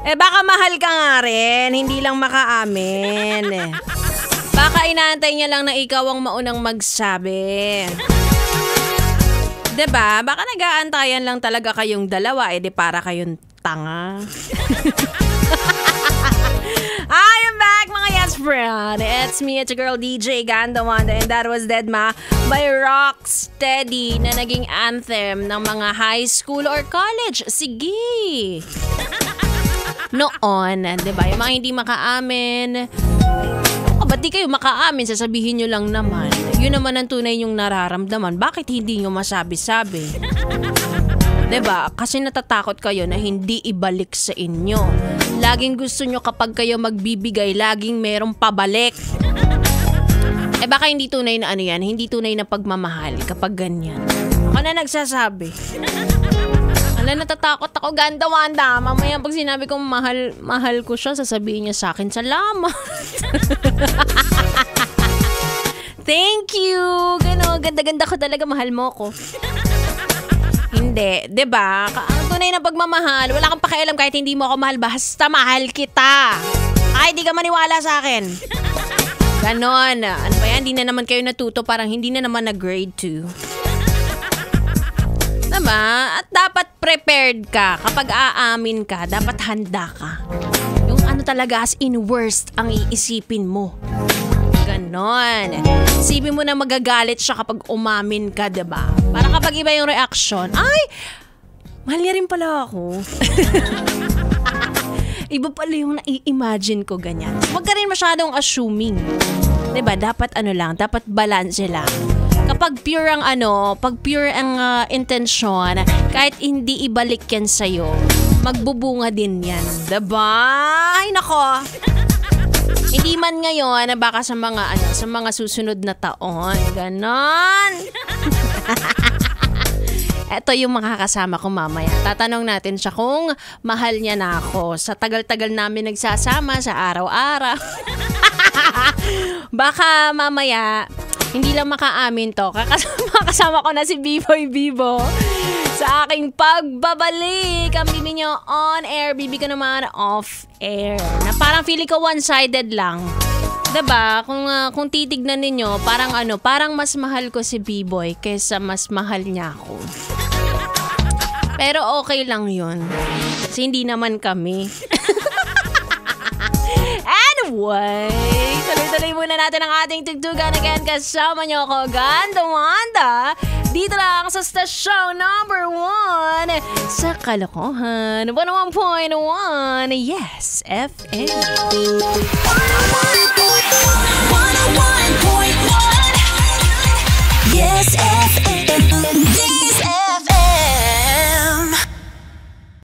Baka mahal ka nga rin, hindi lang makaamin. Baka inaantay niya lang na ikaw ang maunang magsabi. Diba? Baka nag-aantayan lang talaga kayong dalawa, di para kayong tanga. I'm back mga yes friend. It's me, it's your girl DJ Ganda Wanda, and that was Deadma by Rocksteady na naging anthem ng mga high school or college. Sige! Noon, diba? Yung mga hindi makaamin. Ba't di kayo makaamin? Sasabihin nyo lang naman. Yun naman ang tunay nyong nararamdaman. Bakit hindi nyo masabi-sabi? Diba? Kasi natatakot kayo na hindi ibalik sa inyo. Laging gusto nyo kapag kayo magbibigay, laging merong pabalik. Baka hindi tunay na ano yan, hindi tunay na pagmamahal kapag ganyan. Ako na nagsasabi. Ala, natatakot ako, Ganda Wanda. Mamaya pag sinabi kong mahal ko siya, sasabihin niya sa akin, salamat. Thank you. Gano, ganda-ganda ko talaga, mahal mo ko. Hindi, 'di ba? Ang tunay na pagmamahal, wala kang pakialam kahit hindi mo ako mahal, basta mahal kita. Ay, di ka maniwala sa akin. Ganon. Ano ba yan? Hindi na naman kayo natuto, parang hindi na naman na grade 2. Diba? At dapat prepared ka. Kapag aamin ka, dapat handa ka. Yung ano talaga as in worst ang iisipin mo. Ganon. Isipin mo na magagalit siya kapag umamin ka, diba? Para kapag iba yung reaction, ay, mahal niya rin pala ako. Iba pala yung nai-imagine ko ganyan. Huwag ka rin masyadong assuming. Diba? Dapat ano lang, dapat balance lang. Kapag pure ang intensyon, kahit hindi ibalik yan sa'yo, magbubunga din yan. Diba? Ay, nako. Hindi man ngayon, baka sa mga susunod na taon. Ganon. Ito yung makakasama ko mamaya. Tatanong natin siya kung mahal niya na ako. Sa tagal-tagal namin nagsasama, sa araw-araw. Baka mamaya, hindi lang makaamin to. Kasama ko na si B-Boy Bibo sa aking pagbabalik. Ang bibi nyo on air, bibi ko naman off air. Na parang feeling ko one-sided lang. Diba? Kung titignan ninyo, parang mas mahal ko si B-Boy kaysa mas mahal niya ako. Pero okay lang yun. Kasi hindi naman kami. Anyway, tuloy-tuloy muna natin ang ating tugtugan. Again, kasama niyo ako, Ganda Wanda. Dito lang sa stasyon number 1 sa Kalokohan. 101.1 Yes FM.